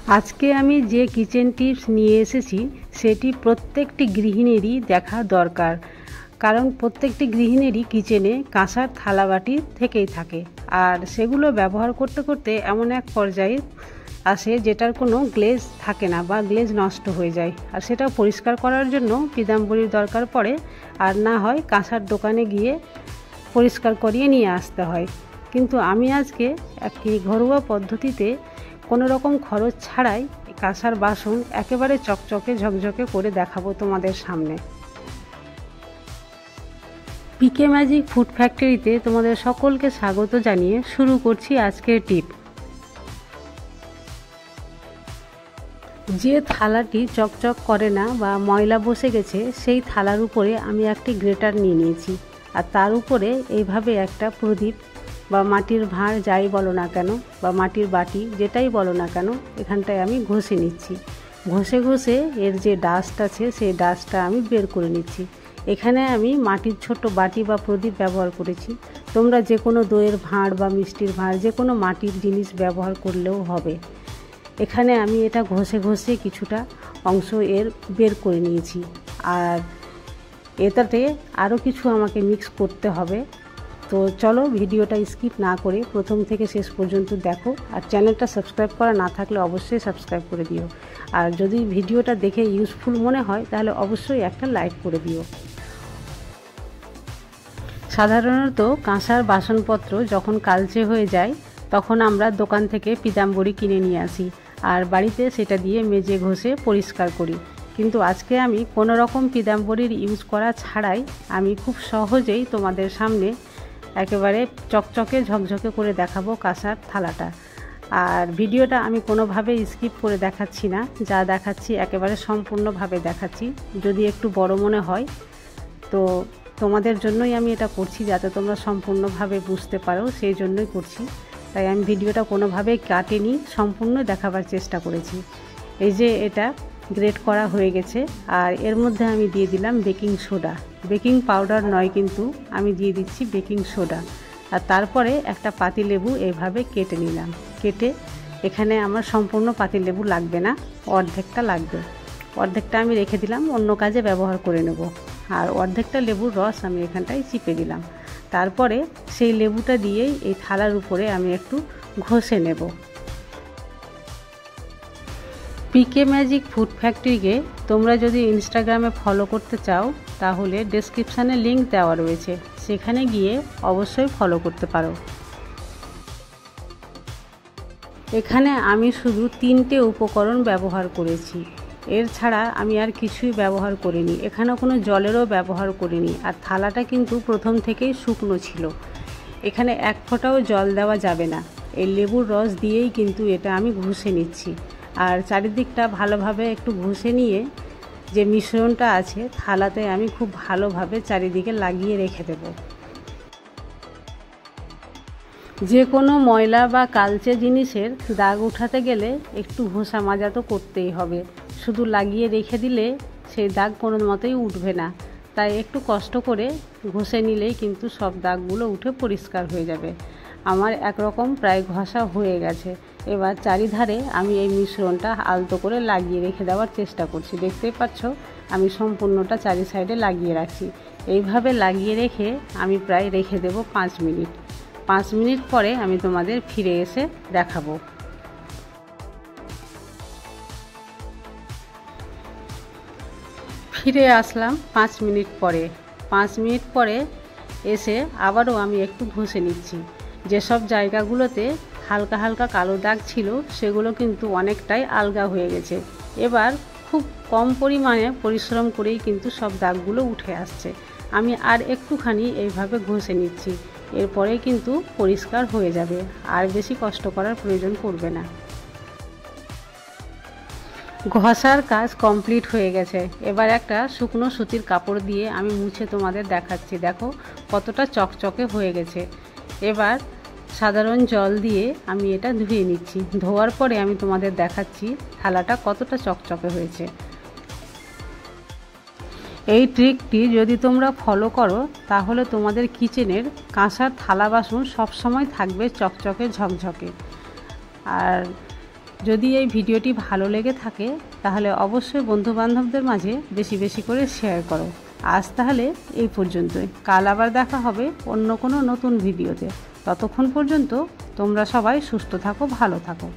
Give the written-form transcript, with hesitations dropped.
আজকে আমি যে কিচেন টিপস নিয়ে এসেছি সেটি প্রত্যেকটি গৃহিণীরই দেখা দরকার, কারণ প্রত্যেকটি গৃহিণীরই কিচেনে কাঁসার থালাবাটি থেকেই থাকে, আর সেগুলো ব্যবহার করতে করতে এমন এক পর্যায়ে আসে যেটার কোনো গ্লেজ থাকে না বা গ্লেজ নষ্ট হয়ে যায়, আর সেটা পরিষ্কার করার জন্য পিতাম্বরীর দরকার পড়ে, আর না হয় কাঁসার দোকানে গিয়ে পরিষ্কার করিয়ে নিয়ে আসতে হয়। কিন্তু আমি আজকে একটি ঘরোয়া পদ্ধতিতে কোনো রকম খরচ ছাড়াই কাঁসার বাসন একেবারে চকচকে ঝকঝকে করে দেখাবো তোমাদের সামনে। পিকে ম্যাজিক ফুড ফ্যাক্টরিতে তোমাদের সকলকে স্বাগত জানিয়ে শুরু করছি আজকের টিপ। যে থালাটি চকচক করে না বা ময়লা বসে গেছে সেই থালার উপরে আমি একটি গ্রেটার নিয়ে নিয়েছি, আর তার উপরে এইভাবে একটা প্রদীপ বা মাটির ভাঁড় যাই বলো না কেন বা মাটির বাটি যেটাই বলো না কেন এখানটায় আমি ঘষে নিচ্ছি। ঘষে ঘষে এর যে ডাস্ট আছে সেই ডাস্টটা আমি বের করে নিচ্ছি। এখানে আমি মাটির ছোট বাটি বা প্রদীপ ব্যবহার করেছি, তোমরা যে কোনো দইয়ের ভাঁড় বা মিষ্টির ভাঁড় যে কোনো মাটির জিনিস ব্যবহার করলেও হবে। এখানে আমি এটা ঘষে ঘষে কিছুটা অংশ এর বের করে নিয়েছি, আর এটাতে আরও কিছু আমাকে মিক্স করতে হবে। তো চলো ভিডিওটা স্কিপ না করে প্রথম থেকে শেষ পর্যন্ত দেখো, আর চ্যানেলটা সাবস্ক্রাইব করা না থাকলে অবশ্যই সাবস্ক্রাইব করে দিও, আর যদি ভিডিওটা দেখে ইউজফুল মনে হয় তাহলে অবশ্যই একটা লাইক করে দিও। সাধারণত কাঁসার বাসনপত্র যখন কালচে হয়ে যায় তখন আমরা দোকান থেকে পিতাম্বরী কিনে নিয়ে আসি, আর বাড়িতে সেটা দিয়ে মেজে ঘষে পরিষ্কার করি। কিন্তু আজকে আমি কোনো রকম পিতাম্বরীর ইউজ করা ছাড়াই আমি খুব সহজেই তোমাদের সামনে একেবারে চকচকে ঝকঝকে করে দেখাবো কাঁসার থালাটা। আর ভিডিওটা আমি কোনোভাবে স্কিপ করে দেখাচ্ছি না, যা দেখাচ্ছি একেবারে সম্পূর্ণভাবে দেখাচ্ছি। যদি একটু বড় মনে হয় তো তোমাদের জন্যই আমি এটা করছি, যাতে তোমরা সম্পূর্ণভাবে বুঝতে পারো, সেই জন্যই করছি। তাই আমি ভিডিওটা কোনোভাবেই কাটিনি, সম্পূর্ণ দেখাবার চেষ্টা করেছি। এই যে এটা গ্রেট করা হয়ে গেছে, আর এর মধ্যে আমি দিয়ে দিলাম বেকিং সোডা। বেকিং পাউডার নয় কিন্তু, আমি দিয়ে দিচ্ছি বেকিং সোডা। আর তারপরে একটা পাতিলেবু এইভাবে কেটে নিলাম। কেটে এখানে আমার সম্পূর্ণ পাতিলেবু লাগবে না, অর্ধেকটা লাগবে। অর্ধেকটা আমি রেখে দিলাম, অন্য কাজে ব্যবহার করে নেব। আর অর্ধেকটা লেবুর রস আমি এখানটায় চিপে দিলাম। তারপরে সেই লেবুটা দিয়েই এই থালার উপরে আমি একটু ঘষে নেব। পিকে ম্যাজিক ফুড ফ্যাক্টরিকে তোমরা যদি ইনস্টাগ্রামে ফলো করতে চাও তাহলে ডেসক্রিপশানে লিংক দেওয়া রয়েছে, সেখানে গিয়ে অবশ্যই ফলো করতে পারো। এখানে আমি শুধু 3টে উপকরণ ব্যবহার করেছি, এর ছাড়া আমি আর কিছুই ব্যবহার করিনি। এখানে কোনো জলেরও ব্যবহার করিনি, আর থালাটা কিন্তু প্রথম থেকেই শুকনো ছিল। এখানে এক ফোঁটাও জল দেওয়া যাবে না, এই লেবুর রস দিয়েই কিন্তু এটা আমি ঘষে নিচ্ছি। আর চারিদিকটা ভালোভাবে একটু ঘষে নিয়ে যে মিশ্রণটা আছে থালাতে আমি খুব ভালোভাবে চারিদিকে লাগিয়ে রেখে দেব। যে কোনো ময়লা বা কালচে জিনিসের দাগ উঠাতে গেলে একটু ঘষা মাজা তো করতেই হবে, শুধু লাগিয়ে রেখে দিলে সেই দাগ কোনো মতেই উঠবে না। তাই একটু কষ্ট করে ঘষে নিলেই কিন্তু সব দাগগুলো উঠে পরিষ্কার হয়ে যাবে। আমার একরকম প্রায় ঘষা হয়ে গেছে। এবার চারিধারে আমি এই মিশ্রণটা আলতো করে লাগিয়ে রেখে দেওয়ার চেষ্টা করছি। দেখতেই পাচ্ছ আমি সম্পূর্ণটা চারি সাইডে লাগিয়ে রাখছি। এইভাবে লাগিয়ে রেখে আমি প্রায় রেখে দেব 5 মিনিট। 5 মিনিট পরে আমি তোমাদের ফিরে এসে দেখাবো। ফিরে আসলাম 5 মিনিট পরে। 5 মিনিট পরে এসে আবারও আমি একটু ঘষে নিচ্ছি। যেসব জায়গাগুলোতে হালকা হালকা কালো দাগ ছিল সেগুলো কিন্তু অনেকটাই আলগা হয়ে গেছে। এবার খুব কম পরিমাণে পরিশ্রম করেই কিন্তু সব দাগগুলো উঠে আসছে। আমি আর একটুখানি এইভাবে ঘষে নিচ্ছি, এরপরে কিন্তু পরিষ্কার হয়ে যাবে, আর বেশি কষ্ট করার প্রয়োজন পড়বে না। ঘষার কাজ কমপ্লিট হয়ে গেছে। এবার একটা শুকনো সুতির কাপড় দিয়ে আমি মুছে তোমাদের দেখাচ্ছি। দেখো কতটা চকচকে হয়ে গেছে। এবার সাধারণ জল দিয়ে আমি এটা ধুয়ে নিচ্ছি। ধোয়ার পরে আমি তোমাদের দেখাচ্ছি থালাটা কতটা চকচকে হয়েছে। এই ট্রিকটি যদি তোমরা ফলো করো তাহলে তোমাদের কিচেনের কাঁসার থালা বাসন সবসময় থাকবে চকচকে ঝকঝকে। আর যদি এই ভিডিওটি ভালো লেগে থাকে তাহলে অবশ্যই বন্ধুবান্ধবদের মাঝে বেশি বেশি করে শেয়ার করো। আজ তাহলে এই পর্যন্তই। কাল আবার দেখা হবে অন্য কোনো নতুন ভিডিওতে। ততক্ষণ পর্যন্ত তোমরা সবাই সুস্থ থাকো, ভালো থাকো।